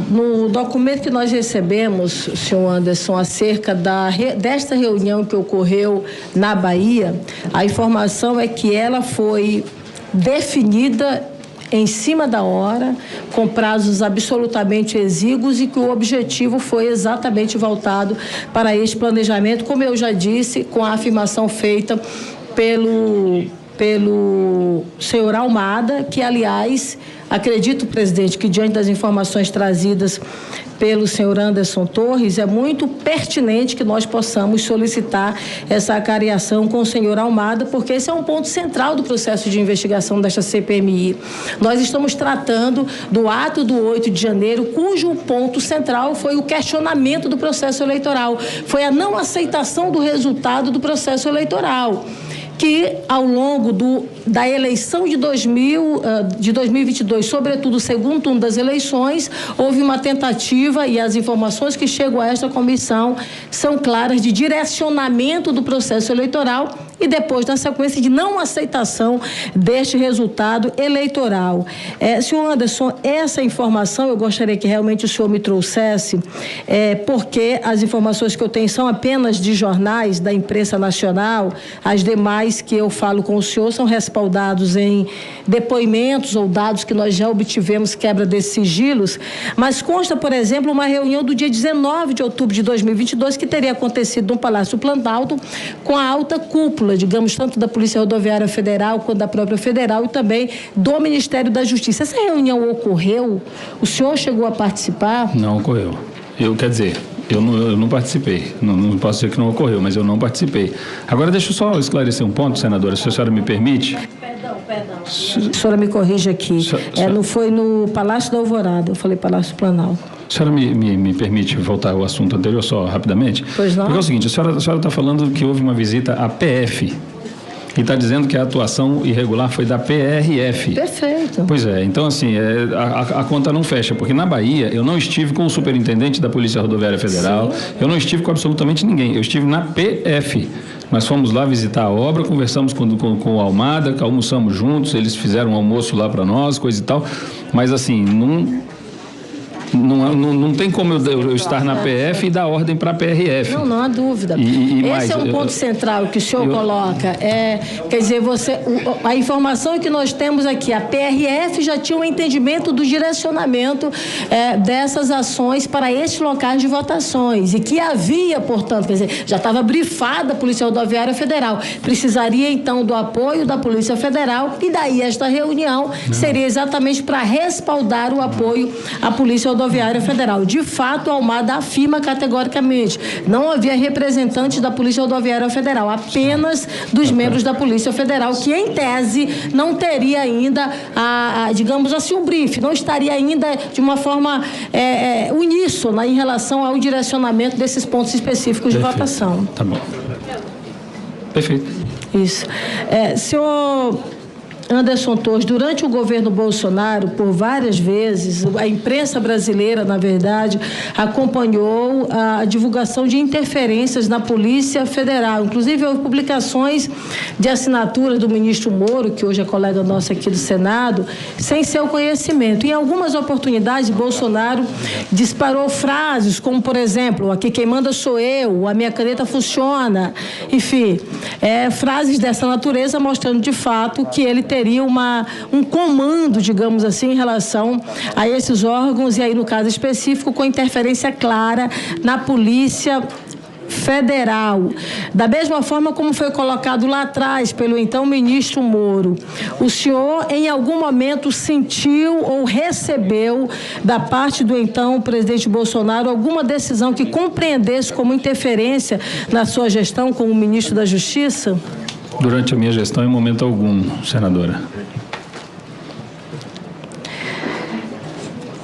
No documento que nós recebemos, senhor Anderson, acerca desta reunião que ocorreu na Bahia, a informação é que ela foi definida em cima da hora, com prazos absolutamente exíguos, e que o objetivo foi exatamente voltado para este planejamento, como eu já disse, com a afirmação feita pelo senhor Almada, que, aliás, acredito, presidente, que diante das informações trazidas pelo senhor Anderson Torres, é muito pertinente que nós possamos solicitar essa acariação com o senhor Almada, porque esse é um ponto central do processo de investigação desta CPMI. Nós estamos tratando do ato do 8 de janeiro, cujo ponto central foi o questionamento do processo eleitoral, foi a não aceitação do resultado do processo eleitoral, que ao longo da eleição de 2022, sobretudo o segundo turno das eleições, houve uma tentativa, e as informações que chegam a esta comissão são claras, de direcionamento do processo eleitoral e depois, na sequência, de não aceitação deste resultado eleitoral. Senhor Anderson, essa informação eu gostaria que realmente o senhor me trouxesse, porque as informações que eu tenho são apenas de jornais da imprensa nacional, as demais que eu falo com o senhor são respaldados em depoimentos ou dados que nós já obtivemos quebra desses sigilos, mas consta, por exemplo, uma reunião do dia 19 de outubro de 2022 que teria acontecido no Palácio Planalto com a alta cúpula, digamos, tanto da Polícia Rodoviária Federal quanto da própria Federal e também do Ministério da Justiça. Essa reunião ocorreu? O senhor chegou a participar? Não ocorreu. Eu não participei, não posso dizer que não ocorreu, mas eu não participei. Agora, deixa eu só esclarecer um ponto, senadora, se a senhora me permite. Perdão. A senhora me corrige aqui. Não foi no Palácio da Alvorada, eu falei Palácio Planalto. A senhora me permite voltar ao assunto anterior só rapidamente? Pois não. Porque é o seguinte, a senhora está falando que houve uma visita à PF. E está dizendo que a atuação irregular foi da PRF. Perfeito. Pois é, então assim, a conta não fecha, porque na Bahia eu não estive com o superintendente da Polícia Rodoviária Federal, sim, eu não estive com absolutamente ninguém, eu estive na PF. Nós fomos lá visitar a obra, conversamos com o Almada, almoçamos juntos, eles fizeram um almoço lá para nós, coisa e tal, mas assim, não tem como eu estar na PF e dar ordem para a PRF. Não há dúvida. Esse é um ponto central que o senhor coloca. Quer dizer, a informação que nós temos aqui, a PRF já tinha um entendimento do direcionamento dessas ações para estes locais de votações e que havia, portanto, quer dizer, já estava brifada a Polícia Rodoviária Federal. Precisaria, então, do apoio da Polícia Federal e daí esta reunião seria exatamente para respaldar o apoio à Polícia Rodoviária Federal. De fato, a Almada afirma categoricamente, não havia representantes da Polícia Rodoviária Federal, apenas dos membros da Polícia Federal, que em tese não teria ainda, digamos assim, um briefing, não estaria ainda de uma forma uníssona em relação ao direcionamento desses pontos específicos de votação. Tá bom. Perfeito. Isso. Senhor Anderson Torres, durante o governo Bolsonaro, por várias vezes, a imprensa brasileira, na verdade, acompanhou a divulgação de interferências na Polícia Federal. Inclusive, houve publicações de assinaturas do ministro Moro, que hoje é colega nosso aqui do Senado, sem seu conhecimento. Em algumas oportunidades, Bolsonaro disparou frases como, por exemplo, aqui quem manda sou eu, a minha caneta funciona, enfim, frases dessa natureza mostrando de fato que ele teria um comando, digamos assim, em relação a esses órgãos e aí, no caso específico, com interferência clara na Polícia Federal. Da mesma forma como foi colocado lá atrás pelo então ministro Moro, o senhor em algum momento sentiu ou recebeu da parte do então presidente Bolsonaro alguma decisão que compreendesse como interferência na sua gestão como ministro da Justiça? Durante a minha gestão, em momento algum, senadora.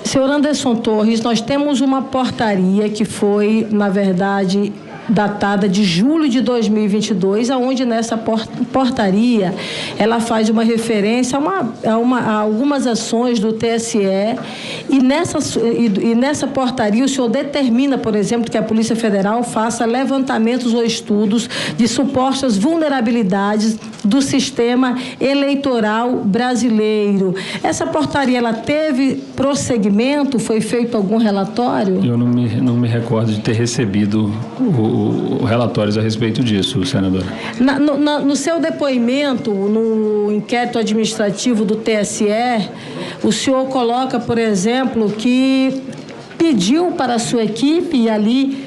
Senhor Anderson Torres, nós temos uma portaria que foi, na verdade, datada de julho de 2022, aonde nessa portaria ela faz uma referência a algumas ações do TSE e nessa portaria o senhor determina, por exemplo, que a Polícia Federal faça levantamentos ou estudos de supostas vulnerabilidades do sistema eleitoral brasileiro. Essa portaria, ela teve prosseguimento? Foi feito algum relatório? Eu não me recordo de ter recebido relatórios a respeito disso, senadora. No seu depoimento, no inquérito administrativo do TSE, o senhor coloca, por exemplo, que pediu para a sua equipe, e ali,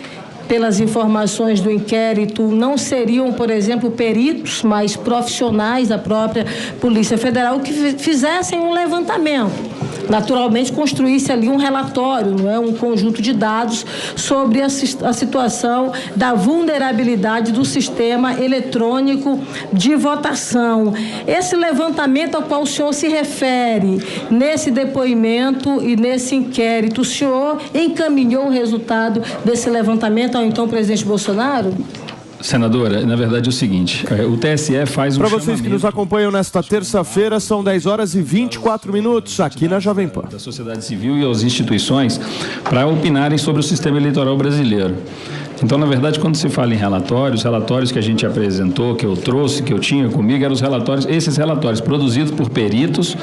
pelas informações do inquérito, não seriam, por exemplo, peritos, mas profissionais da própria Polícia Federal que fizessem um levantamento. Naturalmente, construísse ali um relatório, não é? Um conjunto de dados sobre a situação da vulnerabilidade do sistema eletrônico de votação. Esse levantamento ao qual o senhor se refere, nesse depoimento e nesse inquérito, o senhor encaminhou o resultado desse levantamento ao então presidente Bolsonaro? Senadora, na verdade é o seguinte, o TSE faz um Para vocês que nos acompanham nesta terça-feira, são 10h24 aqui na Jovem Pan. Da sociedade civil e às instituições para opinarem sobre o sistema eleitoral brasileiro. Então, na verdade, quando se fala em relatórios, relatórios que a gente apresentou, que eu trouxe, que eu tinha comigo, eram esses relatórios produzidos por peritos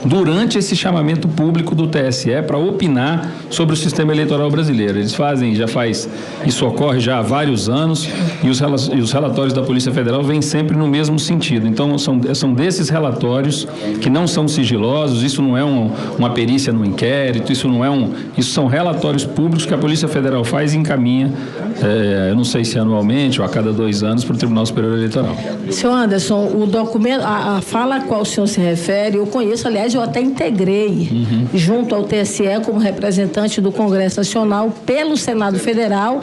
durante esse chamamento público do TSE para opinar sobre o sistema eleitoral brasileiro. Eles isso ocorre já há vários anos e os relatórios da Polícia Federal vêm sempre no mesmo sentido. Então, são desses relatórios que não são sigilosos, isso não é uma perícia no inquérito, isso são relatórios públicos que a Polícia Federal faz e encaminha, eu não sei se anualmente ou a cada 2 anos, para o Tribunal Superior Eleitoral. Senhor Anderson, o documento, a fala a qual o senhor se refere, eu conheço, aliás, eu até integrei junto ao TSE como representante do Congresso Nacional pelo Senado Federal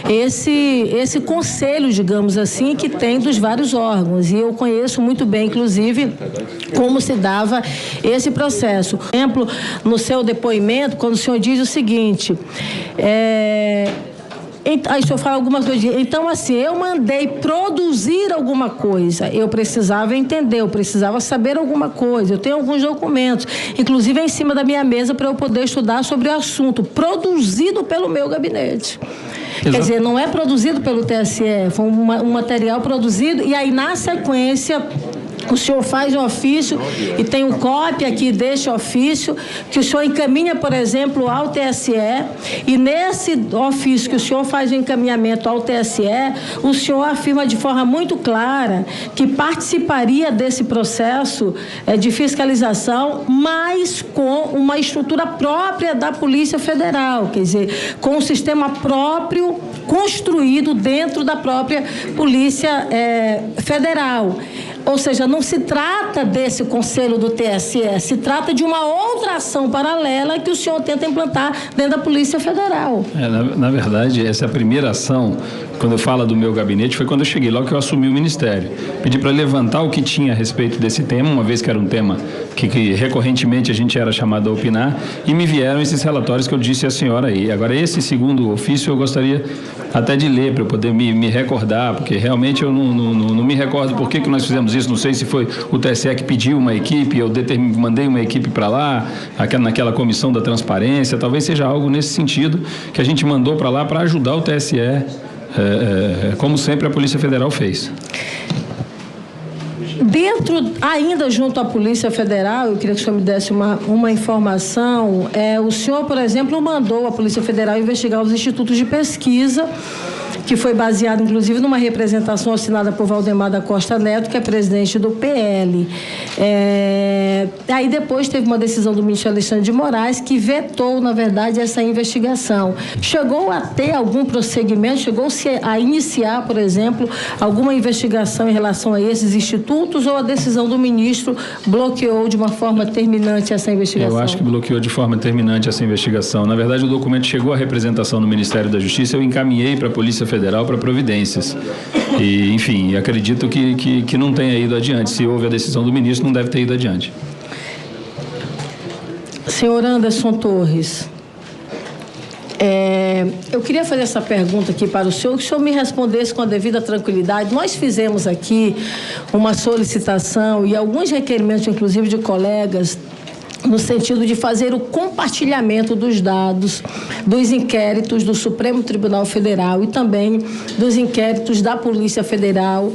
esse conselho, digamos assim, que tem dos vários órgãos, e eu conheço muito bem, inclusive, como se dava esse processo. Por exemplo, no seu depoimento, quando o senhor diz o seguinte, aí o senhor fala alguma coisa, então assim, eu mandei produzir alguma coisa, eu precisava entender, eu precisava saber alguma coisa, eu tenho alguns documentos, inclusive em cima da minha mesa para eu poder estudar sobre o assunto, produzido pelo meu gabinete. Exato. Quer dizer, não é produzido pelo TSE, foi um material produzido, e aí na sequência o senhor faz um ofício e tem um cópia aqui deste ofício que o senhor encaminha, por exemplo, ao TSE, e nesse ofício que o senhor faz o encaminhamento ao TSE, o senhor afirma de forma muito clara que participaria desse processo de fiscalização, mas com uma estrutura própria da Polícia Federal, quer dizer, com um sistema próprio construído dentro da própria Polícia Federal. Ou seja, não se trata desse conselho do TSE, se trata de uma outra ação paralela que o senhor tenta implantar dentro da Polícia Federal. Na verdade, essa é a primeira ação, quando eu falo do meu gabinete, foi quando eu cheguei, logo que eu assumi o Ministério. Pedi para levantar o que tinha a respeito desse tema, uma vez que era um tema que recorrentemente a gente era chamado a opinar, e me vieram esses relatórios que eu disse à senhora aí. Agora, esse segundo ofício eu gostaria até de ler, para eu poder me recordar, porque realmente eu não me recordo por que nós fizemos isso, não sei se foi o TSE que pediu uma equipe, eu mandei uma equipe para lá, naquela comissão da transparência, talvez seja algo nesse sentido que a gente mandou para lá para ajudar o TSE, como sempre a Polícia Federal fez. Ainda junto à Polícia Federal, eu queria que o senhor me desse uma informação. O senhor, por exemplo, mandou a Polícia Federal investigar os institutos de pesquisa, que foi baseado, inclusive, numa representação assinada por Valdemar da Costa Neto, que é presidente do PL. Aí depois teve uma decisão do ministro Alexandre de Moraes que vetou, na verdade, essa investigação. Chegou a ter algum prosseguimento? Chegou-se a iniciar, por exemplo, alguma investigação em relação a esses institutos, ou a decisão do ministro bloqueou de uma forma terminante essa investigação? Eu acho que bloqueou de forma terminante essa investigação. Na verdade, o documento chegou à representação do Ministério da Justiça, eu encaminhei para a Polícia Federal para providências. E, enfim, acredito que não tenha ido adiante. Se houve a decisão do ministro, não deve ter ido adiante. Senhor Anderson Torres, Eu queria fazer essa pergunta aqui para o senhor, que o senhor me respondesse com a devida tranquilidade. Nós fizemos aqui uma solicitação e alguns requerimentos, inclusive de colegas, no sentido de fazer o compartilhamento dos dados dos inquéritos do Supremo Tribunal Federal e também dos inquéritos da Polícia Federal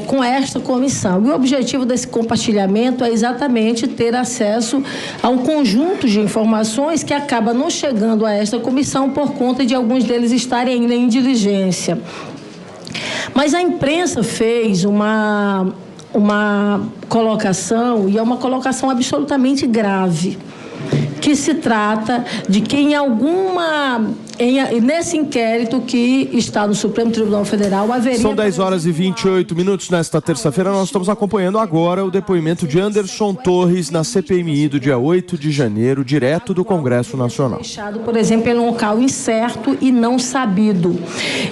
com esta comissão. E o objetivo desse compartilhamento é exatamente ter acesso a um conjunto de informações que acaba não chegando a esta comissão por conta de alguns deles estarem ainda em diligência. Mas a imprensa fez uma colocação, e é uma colocação absolutamente grave, que se trata de que nesse inquérito que está no Supremo Tribunal Federal haveria... São 10 horas e 28 minutos nesta terça-feira. Nós estamos acompanhando agora o depoimento de Anderson Torres na CPMI do dia 8 de janeiro, direto do Congresso Nacional. Deixado, por exemplo, em um local incerto e não sabido.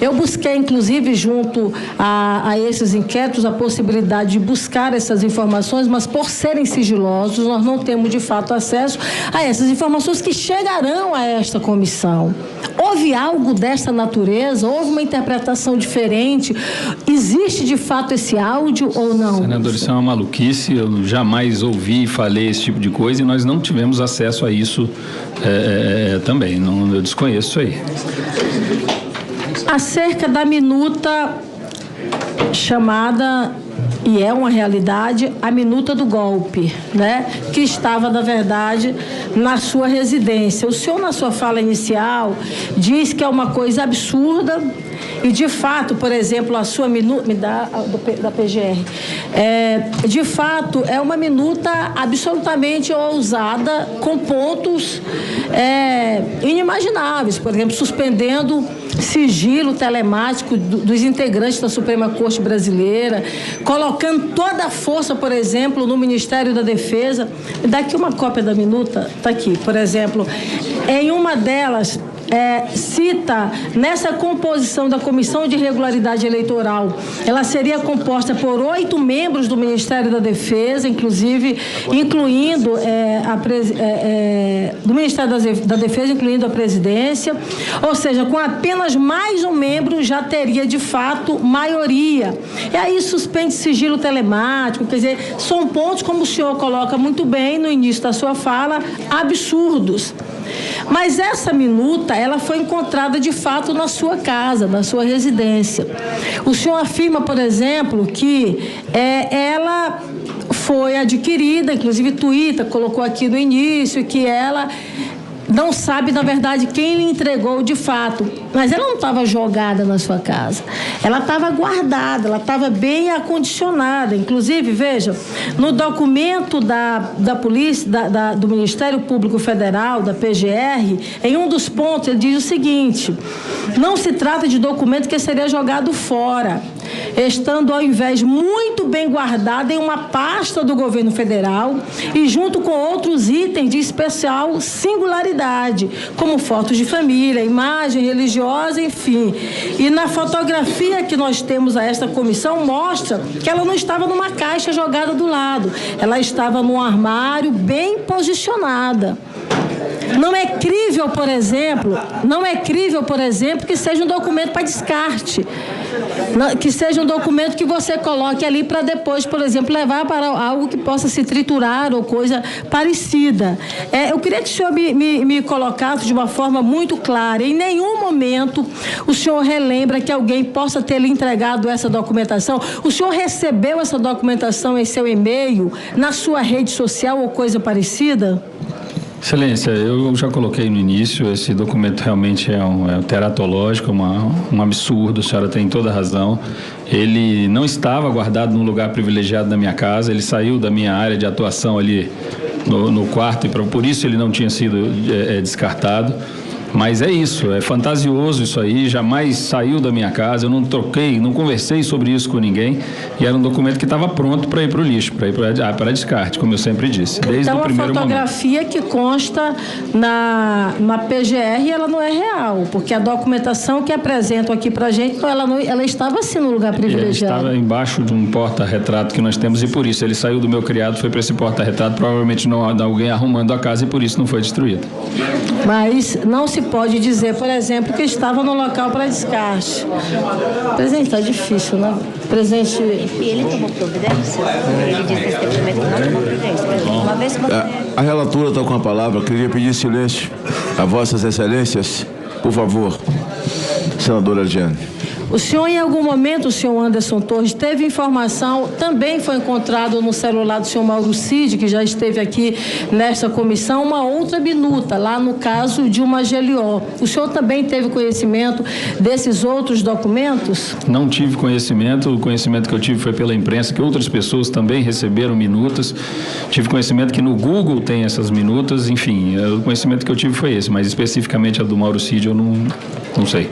Eu busquei, inclusive, junto a esses inquéritos, a possibilidade de buscar essas informações, mas por serem sigilosos, nós não temos, de fato, acesso a essas informações que chegarão a esta comissão. Houve algo desta natureza? Houve uma interpretação diferente? Existe de fato esse áudio ou não? Senador, isso é uma maluquice. Eu jamais ouvi e falei esse tipo de coisa e nós não tivemos acesso a isso também. Não, eu desconheço isso aí. Acerca da minuta chamada, e é uma realidade, a minuta do golpe, né? Que estava, na verdade, na sua residência. O senhor, na sua fala inicial, diz que é uma coisa absurda e, de fato, por exemplo, a sua minuta... Me dá da PGR. De fato, é uma minuta absolutamente ousada, com pontos inimagináveis. Por exemplo, suspendendo sigilo telemático dos integrantes da Suprema Corte Brasileira, colocando toda a força, por exemplo, no Ministério da Defesa. Daqui uma cópia da minuta, está aqui, por exemplo. Em uma delas, cita, nessa composição da Comissão de Regularidade Eleitoral, ela seria composta por 8 membros do Ministério da Defesa, inclusive, incluindo do Ministério da Defesa, incluindo a presidência, ou seja, com apenas mais um membro já teria, de fato, maioria. E aí suspende sigilo telemático, quer dizer, são pontos, como o senhor coloca muito bem no início da sua fala, absurdos. Mas essa minuta, ela foi encontrada de fato na sua casa, na sua residência. O senhor afirma, por exemplo, que ela foi adquirida, inclusive Twitter colocou aqui no início, que ela não sabe, na verdade, quem lhe entregou de fato. Mas ela não estava jogada na sua casa. Ela estava guardada, ela estava bem acondicionada. Inclusive, veja, no documento da polícia, do Ministério Público Federal, da PGR, em um dos pontos, ele diz o seguinte: não se trata de documento que seria jogado fora, estando, ao invés, muito bem guardado em uma pasta do governo federal e junto com outros itens de especial singularidade, como fotos de família, imagem religiosa, enfim. E na fotografia que nós temos a esta comissão, mostra que ela não estava numa caixa jogada do lado, ela estava num armário bem posicionada. Não é crível, por exemplo, que seja um documento para descarte, que seja um documento que você coloque ali para depois, por exemplo, levar para algo que possa se triturar ou coisa parecida. Eu queria que o senhor me colocasse de uma forma muito clara. Em nenhum momento o senhor relembra que alguém possa ter lhe entregado essa documentação. O senhor recebeu essa documentação em seu e-mail, na sua rede social ou coisa parecida? Excelência, eu já coloquei no início, esse documento realmente é um teratológico, um absurdo, a senhora tem toda a razão. Ele não estava guardado num lugar privilegiado da minha casa, ele saiu da minha área de atuação ali no quarto, e por isso ele não tinha sido descartado. Mas é isso, é fantasioso isso aí, jamais saiu da minha casa, eu não troquei, não conversei sobre isso com ninguém, e era um documento que estava pronto para ir para o lixo, para descarte, como eu sempre disse, desde o primeiro momento. Então a fotografia que consta na PGR, ela não é real, porque a documentação que apresentam aqui para a gente, ela estava assim no lugar privilegiado. Estava embaixo de um porta-retrato que nós temos, e por isso ele saiu do meu criado, foi para esse porta-retrato, provavelmente não alguém arrumando a casa, e por isso não foi destruído. Mas não se se pode dizer, por exemplo, que estava no local para descarte. Presidente, está difícil, né? Presidente... E ele tomou providência? Ele disse nesse depoimento que não tomou providência. Uma vez que você... A relatora está com a palavra. Queria pedir silêncio a vossas excelências. Por favor, senadora Ardiane. O senhor, em algum momento, o senhor Anderson Torres, teve informação, também foi encontrado no celular do senhor Mauro Cid, que já esteve aqui nesta comissão, uma outra minuta, lá no caso de uma GLO. O senhor também teve conhecimento desses outros documentos? Não tive conhecimento, o conhecimento que eu tive foi pela imprensa, que outras pessoas também receberam minutas. Tive conhecimento que no Google tem essas minutas, enfim, o conhecimento que eu tive foi esse, mas especificamente a do Mauro Cid eu não sei.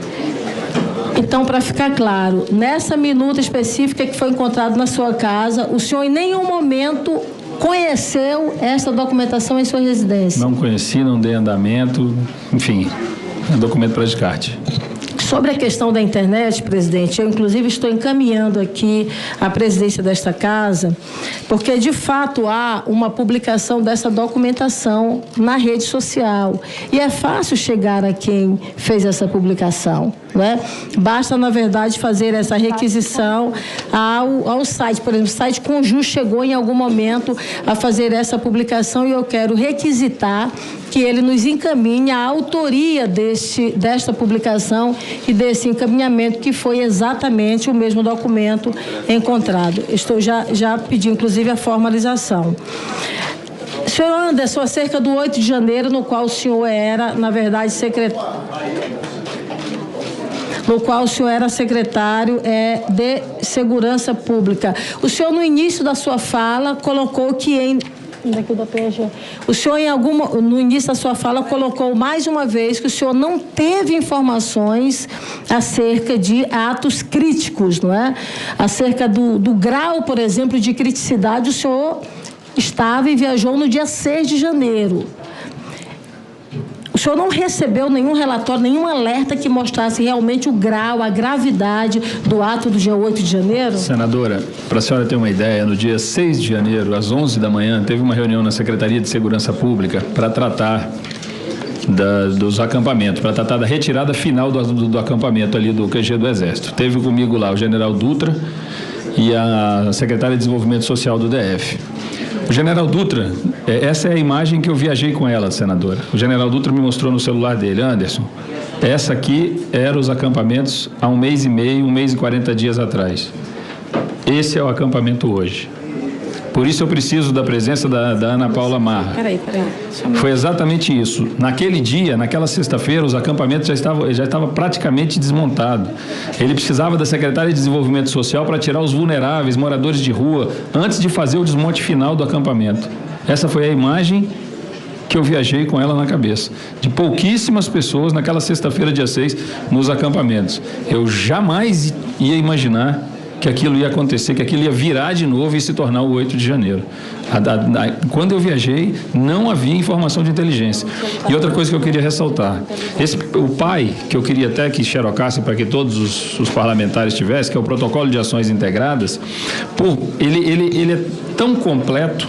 Então, para ficar claro, nessa minuta específica que foi encontrada na sua casa, o senhor em nenhum momento conheceu essa documentação em sua residência? Não conheci, não dei andamento, enfim, é documento para descarte. Sobre a questão da internet, presidente, eu inclusive estou encaminhando aqui a presidência desta casa, porque de fato há uma publicação dessa documentação na rede social. E é fácil chegar a quem fez essa publicação, né? Basta, na verdade, fazer essa requisição ao site. Por exemplo, o site Conjur chegou em algum momento a fazer essa publicação e eu quero requisitar que ele nos encaminhe a autoria desta publicação e desse encaminhamento, que foi exatamente o mesmo documento encontrado. Estou já pedi, inclusive, a formalização. Senhor Anderson, acerca do 8 de janeiro, no qual o senhor era, na verdade, secretário de Segurança Pública. O senhor, no início da sua fala, colocou que o senhor, no início da sua fala, colocou mais uma vez que o senhor não teve informações acerca de atos críticos, não é? Acerca do grau, por exemplo, de criticidade, o senhor estava e viajou no dia 6 de janeiro. O senhor não recebeu nenhum relatório, nenhum alerta que mostrasse realmente o grau, a gravidade do ato do dia 8 de janeiro? Senadora, para a senhora ter uma ideia, no dia 6 de janeiro, às 11 da manhã, teve uma reunião na Secretaria de Segurança Pública para tratar dos acampamentos, para tratar da retirada final do acampamento ali do QG do Exército. Teve comigo lá o general Dutra e a secretária de Desenvolvimento Social do DF. O general Dutra, essa é a imagem que eu viajei com ela, senadora. O general Dutra me mostrou no celular dele. Anderson, essa aqui eram os acampamentos há 1 mês e meio, 1 mês e 40 dias atrás. Esse é o acampamento hoje. Por isso eu preciso da presença da Ana Paula Marra. Peraí. Foi exatamente isso. Naquele dia, naquela sexta-feira, os acampamentos já estavam praticamente desmontados. Ele precisava da secretária de Desenvolvimento Social para tirar os vulneráveis, moradores de rua, antes de fazer o desmonte final do acampamento. Essa foi a imagem que eu viajei com ela na cabeça, de pouquíssimas pessoas naquela sexta-feira, dia 6, nos acampamentos. Eu jamais ia imaginar que aquilo ia acontecer, que aquilo ia virar de novo e se tornar o 8 de janeiro. Quando eu viajei, não havia informação de inteligência. E outra coisa que eu queria ressaltar, o PAI, que eu queria até que xerocasse para que todos os parlamentares tivessem, que é o Protocolo de Ações Integradas, ele é tão completo,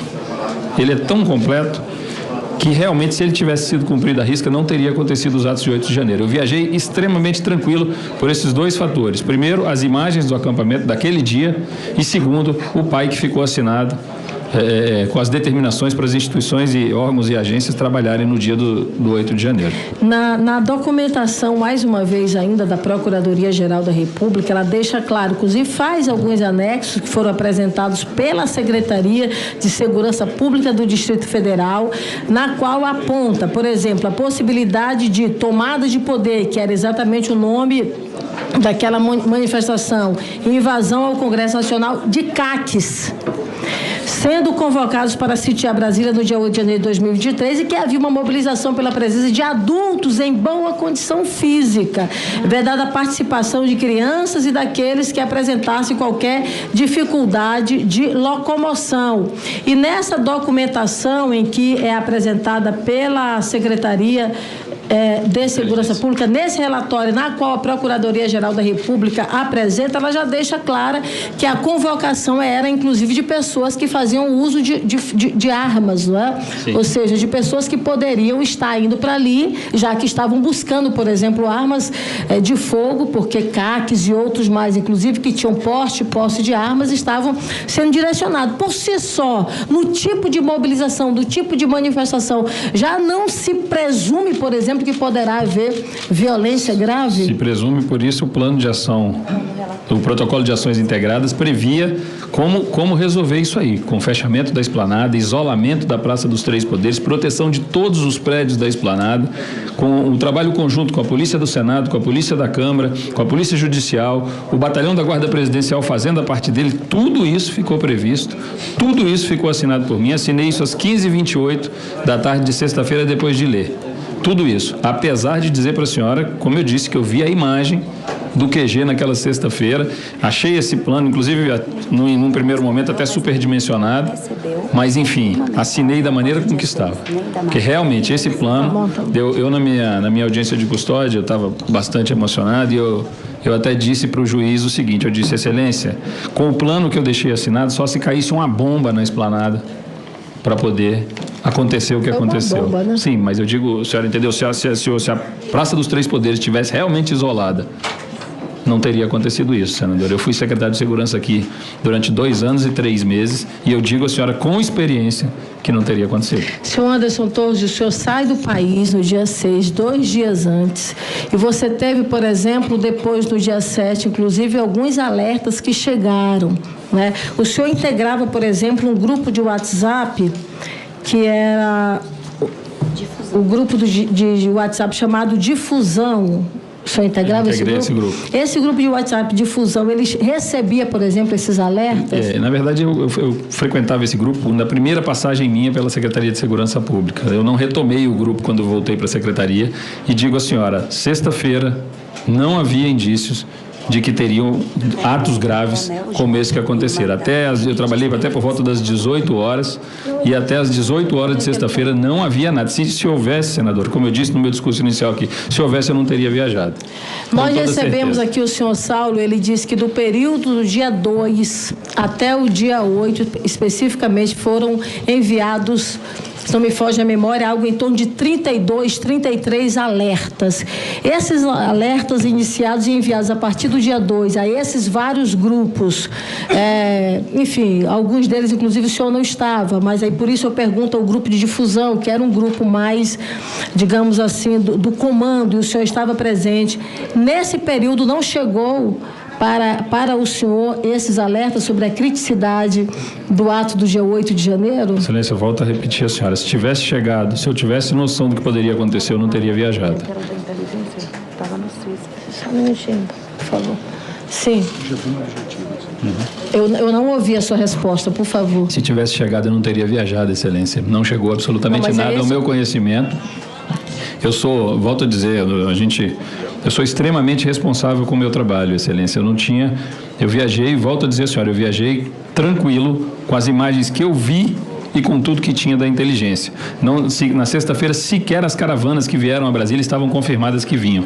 que realmente, se ele tivesse sido cumprido à risca, não teria acontecido os atos de 8 de janeiro. Eu viajei extremamente tranquilo por esses dois fatores. Primeiro, as imagens do acampamento daquele dia e, segundo, o PAI que ficou assinado com as determinações para as instituições e órgãos e agências trabalharem no dia do 8 de janeiro. Na documentação, mais uma vez ainda, da Procuradoria-Geral da República, ela deixa claro, inclusive faz alguns anexos que foram apresentados pela Secretaria de Segurança Pública do Distrito Federal, na qual aponta, por exemplo, a possibilidade de tomada de poder, que era exatamente o nome daquela manifestação, invasão ao Congresso Nacional, de CACs, sendo convocados para sitiar Brasília no dia 8 de janeiro de 2023, e que havia uma mobilização pela presença de adultos em boa condição física, vedada a participação de crianças e daqueles que apresentassem qualquer dificuldade de locomoção. E nessa documentação em que é apresentada pela Secretaria de Segurança Pública, nesse relatório, na qual a Procuradoria-Geral da República apresenta, ela já deixa clara que a convocação era, inclusive, de pessoas que faziam uso de armas, não é? Sim. Ou seja, de pessoas que poderiam estar indo para ali, já que estavam buscando, por exemplo, armas de fogo, porque CACs e outros mais, inclusive, que tinham posse de armas, estavam sendo direcionados. Por si só, no tipo de mobilização, do tipo de manifestação, já não se presume, por exemplo, que poderá haver violência grave? Se presume, por isso o plano de ação, o protocolo de ações integradas previa como resolver isso aí, com fechamento da esplanada, isolamento da Praça dos Três Poderes, proteção de todos os prédios da esplanada, com um trabalho conjunto com a Polícia do Senado, com a Polícia da Câmara, com a Polícia Judicial, o Batalhão da Guarda Presidencial fazendo a parte dele. Tudo isso ficou previsto, tudo isso ficou assinado por mim. Assinei isso às 15h28 da tarde de sexta-feira, depois de ler. Tudo isso, apesar de dizer para a senhora, como eu disse, que eu vi a imagem do QG naquela sexta-feira, achei esse plano, inclusive, num primeiro momento até superdimensionado, mas enfim, assinei da maneira com que estava. Porque realmente esse plano, eu na minha audiência de custódia, eu estava bastante emocionado e eu até disse para o juiz o seguinte, eu disse, Excelência, com o plano que eu deixei assinado, só se caísse uma bomba na esplanada para poder acontecer o que aconteceu. Bomba, né? Sim, mas eu digo, a senhora entendeu? Se a Praça dos Três Poderes estivesse realmente isolada, não teria acontecido isso, senador. Eu fui secretário de Segurança aqui durante 2 anos e 3 meses e eu digo à senhora com experiência que não teria acontecido. Senhor Anderson Torres, o senhor sai do país no dia 6, 2 dias antes, e você teve, por exemplo, depois do dia 7, inclusive alguns alertas que chegaram, né? O senhor integrava, por exemplo, um grupo de WhatsApp que era o grupo de WhatsApp chamado Difusão. O senhor integrava esse grupo? Esse grupo de WhatsApp Difusão, ele recebia, por exemplo, esses alertas? Na verdade, eu frequentava esse grupo na primeira passagem minha pela Secretaria de Segurança Pública. Eu não retomei o grupo quando voltei para a Secretaria e digo à senhora, sexta-feira não havia indícios de que teriam atos graves como esse que aconteceram. Eu trabalhei até por volta das 18 horas e até as 18 horas de sexta-feira não havia nada. Se houvesse, senador, como eu disse no meu discurso inicial aqui, se houvesse eu não teria viajado. Nós recebemos aqui o senhor Saulo, ele disse que do período do dia 2 até o dia 8, especificamente, foram enviados, se não me foge a memória, algo em torno de 32, 33 alertas. Esses alertas iniciados e enviados a partir do dia 2 a esses vários grupos, enfim, alguns deles, inclusive, o senhor não estava, mas aí por isso eu pergunto ao grupo de difusão, que era um grupo mais, digamos assim, do comando, e o senhor estava presente. Nesse período não chegou para o senhor esses alertas sobre a criticidade do ato do dia 8 de janeiro? Excelência, eu volto a repetir a senhora. Se tivesse chegado, se eu tivesse noção do que poderia acontecer, eu não teria viajado. Estava no Suíça. Só um minutinho, por favor. Sim. Eu não ouvi a sua resposta, por favor. Se tivesse chegado, eu não teria viajado, Excelência. Não chegou absolutamente nada ao meu conhecimento. Volto a dizer, eu sou extremamente responsável com o meu trabalho, Excelência. Eu viajei, volto a dizer, senhora, eu viajei tranquilo com as imagens que eu vi e com tudo que tinha da inteligência. Na sexta-feira, sequer as caravanas que vieram a Brasília estavam confirmadas que vinham.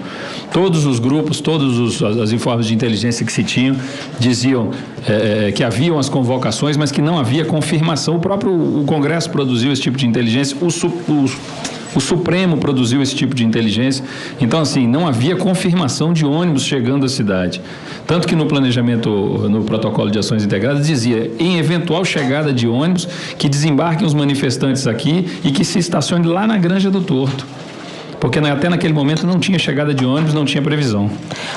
Todos os grupos, todos os informes de inteligência que se tinham, diziam que haviam as convocações, mas que não havia confirmação. O Congresso produziu esse tipo de inteligência, o Supremo produziu esse tipo de inteligência. Então, assim, não havia confirmação de ônibus chegando à cidade. Tanto que no planejamento, no protocolo de ações integradas, dizia, em eventual chegada de ônibus, que desembarquem os manifestantes aqui e que se estacione lá na Granja do Torto. Porque até naquele momento não tinha chegada de ônibus, não tinha previsão.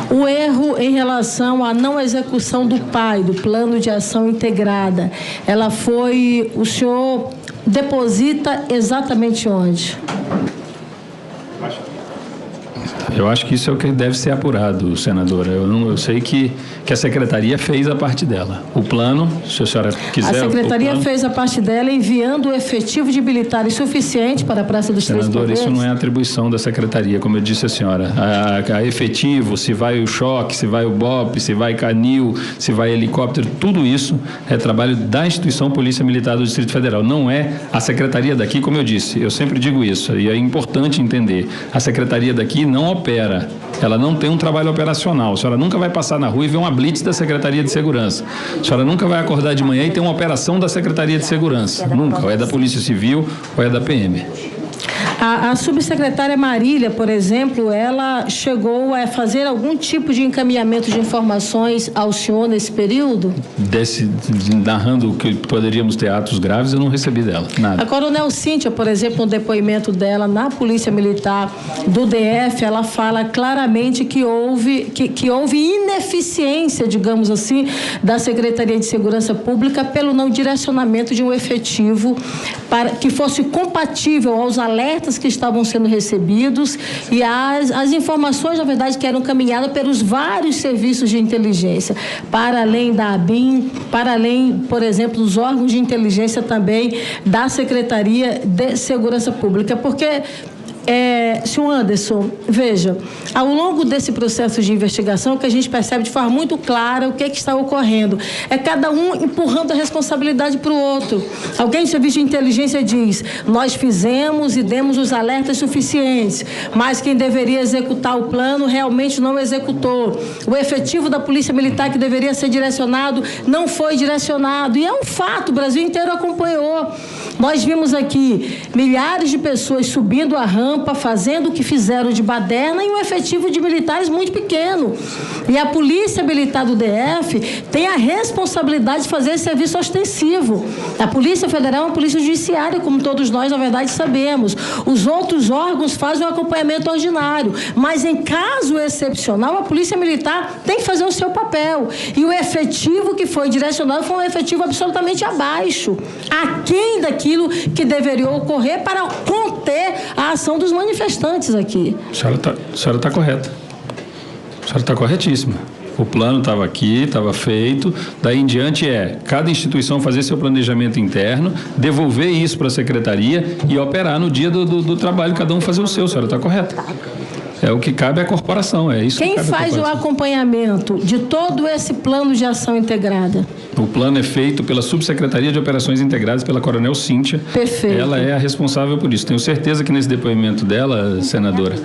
O erro em relação à não execução do PAI, do Plano de Ação Integrada, o senhor deposita exatamente onde? Eu acho que isso é o que deve ser apurado, senadora. Eu sei que a Secretaria fez a parte dela. O plano, se a senhora quiser... A Secretaria fez a parte dela enviando o efetivo de militares suficiente para a Praça dos Três Poderes. Senadora, isso não é atribuição da Secretaria, como eu disse à senhora. A efetivo, se vai o choque, se vai o BOP, se vai canil, se vai helicóptero, tudo isso é trabalho da instituição Polícia Militar do Distrito Federal. Não é a Secretaria daqui, como eu disse. Eu sempre digo isso e é importante entender. A Secretaria daqui não opera, ela não tem um trabalho operacional. A senhora nunca vai passar na rua e ver uma blitz da Secretaria de Segurança. A senhora nunca vai acordar de manhã e ter uma operação da Secretaria de Segurança. Nunca. Ou é da Polícia Civil ou é da PM. A subsecretária Marília, por exemplo, ela chegou a fazer algum tipo de encaminhamento de informações ao senhor nesse período? Narrando que poderíamos ter atos graves, eu não recebi dela, nada. A Coronel Cíntia, por exemplo, no depoimento dela na Polícia Militar do DF, ela fala claramente que houve ineficiência, digamos assim, da Secretaria de Segurança Pública pelo não direcionamento de um efetivo para que fosse compatível aos alertas que estavam sendo recebidos e as informações, na verdade, que eram caminhadas pelos vários serviços de inteligência, para além da ABIN, para além, por exemplo, dos órgãos de inteligência também da Secretaria de Segurança Pública, porque... senhor Anderson, veja, ao longo desse processo de investigação, que a gente percebe de forma muito clara o que está ocorrendo. É cada um empurrando a responsabilidade para o outro. Alguém do serviço de inteligência diz, nós fizemos e demos os alertas suficientes, mas quem deveria executar o plano realmente não executou. O efetivo da Polícia Militar que deveria ser direcionado não foi direcionado. E é um fato, o Brasil inteiro acompanhou. Nós vimos aqui milhares de pessoas subindo a rampa, fazendo o que fizeram de baderna e um efetivo de militares muito pequeno. E a Polícia Militar do DF tem a responsabilidade de fazer esse serviço ostensivo. A Polícia Federal é uma polícia judiciária, como todos nós, na verdade, sabemos. Os outros órgãos fazem um acompanhamento ordinário, mas em caso excepcional, a Polícia Militar tem que fazer o seu papel. E o efetivo que foi direcionado foi um efetivo absolutamente abaixo, aquém daquilo que deveria ocorrer para conter a ação dos manifestantes aqui. A senhora está correta. A senhora está corretíssima. O plano estava aqui, estava feito. Daí em diante cada instituição fazer seu planejamento interno, devolver isso para a secretaria e operar no dia do trabalho, cada um fazer o seu. A senhora está correta. É o que cabe à corporação, é isso. Quem faz o acompanhamento de todo esse plano de ação integrada? O plano é feito pela Subsecretaria de Operações Integradas, pela Coronel Cíntia. Perfeito. Ela é a responsável por isso. Tenho certeza que nesse depoimento dela, senadora,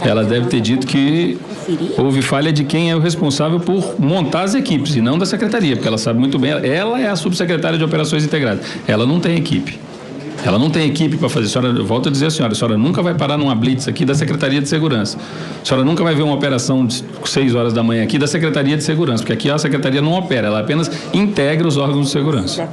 ela deve ter dito que houve falha de quem é o responsável por montar as equipes, e não da Secretaria, porque ela sabe muito bem, ela é a Subsecretária de Operações Integradas. Ela não tem equipe. Ela não tem equipe para fazer. Eu volto a dizer à senhora, a senhora nunca vai parar numa blitz aqui da Secretaria de Segurança. A senhora nunca vai ver uma operação de 6 horas da manhã aqui da Secretaria de Segurança, porque aqui a Secretaria não opera, ela apenas integra os órgãos de segurança.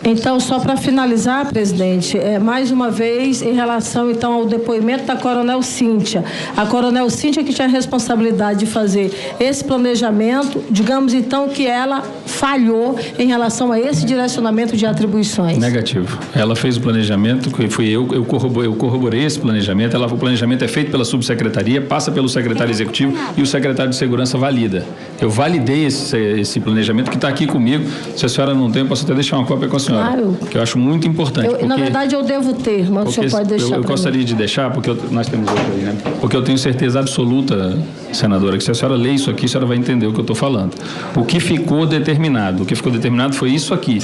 Então, só para finalizar, presidente, mais uma vez, em relação, então, ao depoimento da Coronel Cíntia. A Coronel Cíntia que tinha a responsabilidade de fazer esse planejamento, digamos, então, que ela falhou em relação a esse direcionamento de atribuições. Negativo. Ela fez o planejamento, que fui eu corroborei esse planejamento. O planejamento é feito pela subsecretaria, passa pelo secretário executivo e o secretário de segurança valida. Eu validei esse planejamento que está aqui comigo. Se a senhora não tem, eu posso até deixar uma cópia com a senhora. Claro. Que eu acho muito importante. Na verdade, eu devo ter, mas o senhor pode deixar. Eu gostaria de deixar, porque nós temos outro aí, né? Porque eu tenho certeza absoluta, senadora, que se a senhora ler isso aqui, a senhora vai entender o que eu estou falando. O que ficou determinado foi isso aqui.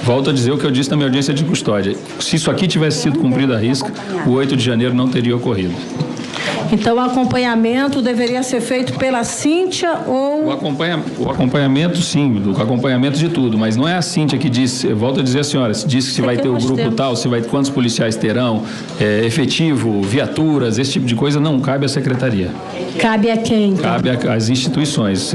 Volto a dizer o que eu disse na minha audiência de custódia. Se isso aqui tivesse sido cumprido à risca, o 8 de janeiro não teria ocorrido. Então, o acompanhamento deveria ser feito pela Cíntia ou... O acompanhamento, sim, o acompanhamento de tudo, mas não é a Cíntia que diz, volto a dizer à senhora, diz que se vai ter o grupo tal, quantos policiais terão, efetivo, viaturas, esse tipo de coisa, não cabe à secretaria. Cabe a quem? Então? Cabe às instituições.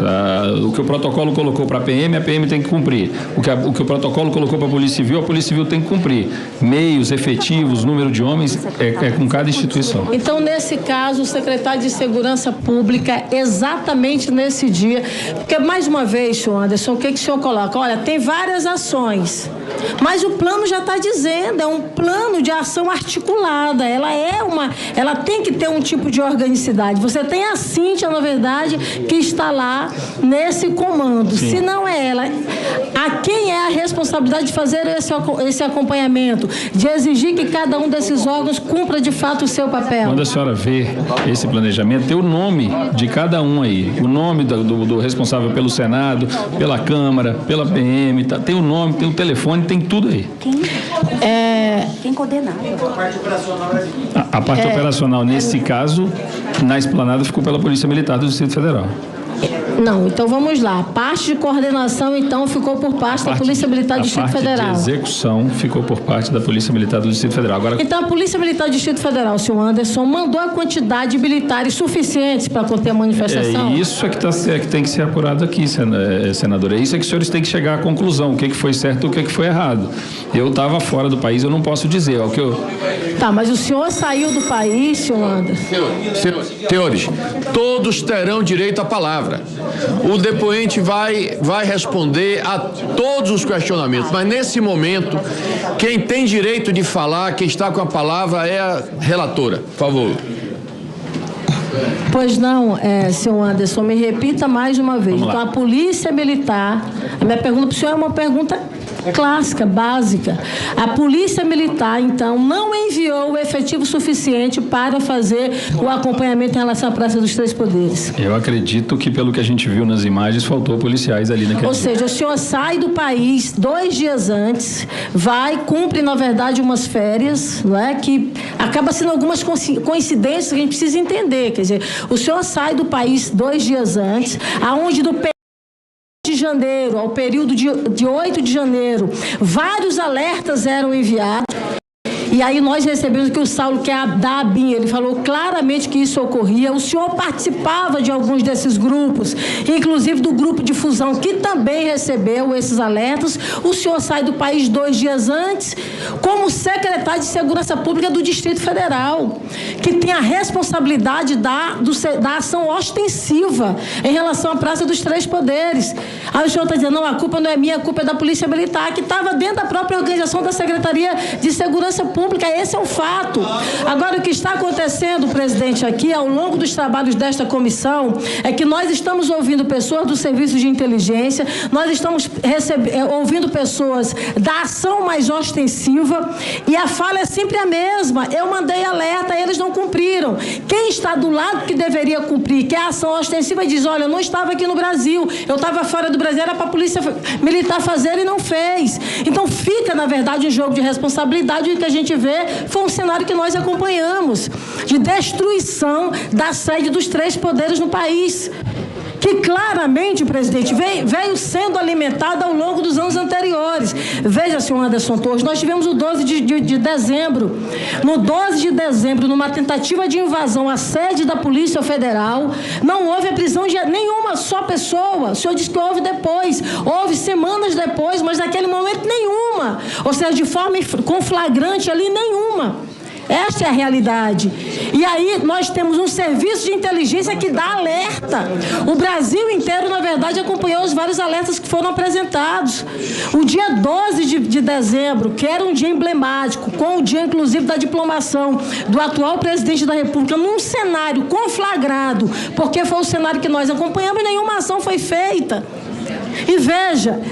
O que o protocolo colocou para a PM tem que cumprir. O que o protocolo colocou para a Polícia Civil tem que cumprir. Meios, efetivos, número de homens, é com cada instituição. Então, nesse caso, o secretário de Segurança Pública, exatamente nesse dia, porque, mais uma vez, senhor Anderson, o que o senhor coloca? Olha, tem várias ações. Mas o plano já está dizendo, é um plano de ação articulada. Ela tem que ter um tipo de organicidade. Você tem a Cíntia, na verdade, que está lá nesse comando. Sim. Se não é ela, a quem é a responsabilidade de fazer esse acompanhamento, de exigir que cada um desses órgãos cumpra de fato o seu papel? Quando a senhora vê esse planejamento, tem o nome de cada um aí, o nome do responsável pelo Senado, pela Câmara, pela PM, tá, tem o nome, tem o telefone, tem tudo aí. Quem coordenava? A parte operacional, nesse caso, na esplanada, ficou pela Polícia Militar do Distrito Federal. Não, então vamos lá. A parte de coordenação, então, ficou por parte da Polícia Militar do Distrito Federal. A parte de execução ficou por parte da Polícia Militar do Distrito Federal. Agora... Então, a Polícia Militar do Distrito Federal, senhor Anderson, mandou a quantidade de militares suficientes para conter a manifestação? Isso é que tem que ser apurado aqui, senadora. É isso é que os senhores têm que chegar à conclusão, o que foi certo e o que foi errado. Eu estava fora do país, eu não posso dizer. É o que eu... Tá, mas o senhor saiu do país, senhor Anderson? Senhores, todos terão direito à palavra. O depoente vai responder a todos os questionamentos, mas nesse momento, quem tem direito de falar, quem está com a palavra é a relatora. Por favor. Pois não, senhor Anderson, me repita mais uma vez. Então, a Polícia Militar, a minha pergunta para o senhor é uma pergunta clássica, básica. A Polícia Militar, então, não enviou o efetivo suficiente para fazer o acompanhamento em relação à Praça dos Três Poderes. Eu acredito que, pelo que a gente viu nas imagens, faltou policiais ali naquele dia. Ou seja, o senhor sai do país 2 dias antes, cumpre, na verdade, umas férias, não é? Que acaba sendo algumas coincidências que a gente precisa entender. Quer dizer, o senhor sai do país 2 dias antes, aonde do de janeiro ao período de 8 de janeiro, vários alertas eram enviados. E aí nós recebemos que o Saulo, que é da ABIN, ele falou claramente que isso ocorria. O senhor participava de alguns desses grupos, inclusive do grupo de fusão, que também recebeu esses alertas. O senhor sai do país 2 dias antes, como secretário de Segurança Pública do Distrito Federal, que tem a responsabilidade da ação ostensiva em relação à Praça dos Três Poderes. Aí o senhor está dizendo, não, a culpa não é minha, a culpa é da Polícia Militar, que estava dentro da própria organização da Secretaria de Segurança Pública. Esse é o fato. Agora, o que está acontecendo, presidente, aqui, ao longo dos trabalhos desta comissão, é que nós estamos ouvindo pessoas do serviço de inteligência, nós estamos ouvindo pessoas da ação mais ostensiva, e a fala é sempre a mesma. Eu mandei alerta, eles não cumpriram. Quem está do lado que deveria cumprir, que é a ação ostensiva, diz, olha, eu não estava aqui no Brasil, eu estava fora do Brasil, era para a Polícia Militar fazer e não fez. Então, fica, na verdade, um jogo de responsabilidade, e que a gente vê foi um cenário que nós acompanhamos, de destruição da sede dos três poderes no país, que claramente, presidente, veio sendo alimentada ao longo dos anos anteriores. Veja, senhor Anderson Torres, nós tivemos o 12 de dezembro. No 12 de dezembro, numa tentativa de invasão à sede da Polícia Federal, não houve a prisão de nenhuma só pessoa. O senhor disse que houve depois, houve semanas depois, mas naquele momento nenhuma. Ou seja, de forma com flagrante ali, nenhuma. Esta é a realidade. E aí nós temos um serviço de inteligência que dá alerta. O Brasil inteiro, na verdade, acompanhou os vários alertas que foram apresentados. O dia 12 de dezembro, que era um dia emblemático, com o dia, inclusive, da diplomação do atual presidente da República, num cenário conflagrado, porque foi o cenário que nós acompanhamos e nenhuma ação foi feita. E veja,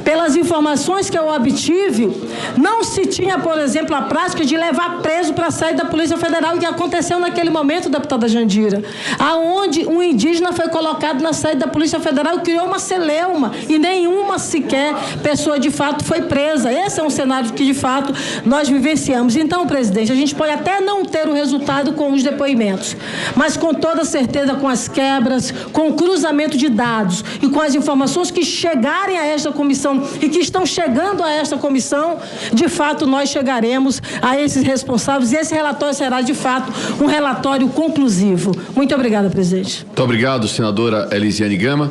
pelas informações que eu obtive, não se tinha, por exemplo, a prática de levar preso para a sede da Polícia Federal, que aconteceu naquele momento, deputada Jandira, aonde um indígena foi colocado na sede da Polícia Federal e criou uma celeuma, e nenhuma sequer pessoa de fato foi presa. Esse é um cenário que de fato nós vivenciamos. Então, presidente, a gente pode até não ter o resultado com os depoimentos, mas com toda certeza, com as quebras, com o cruzamento de dados e com as informações que chegarem a esta comissão e que estão chegando a esta comissão, de fato nós chegaremos a esses responsáveis, e esse relatório será de fato um relatório conclusivo. Muito obrigada, presidente. Muito obrigado, senadora Elisiane Gama.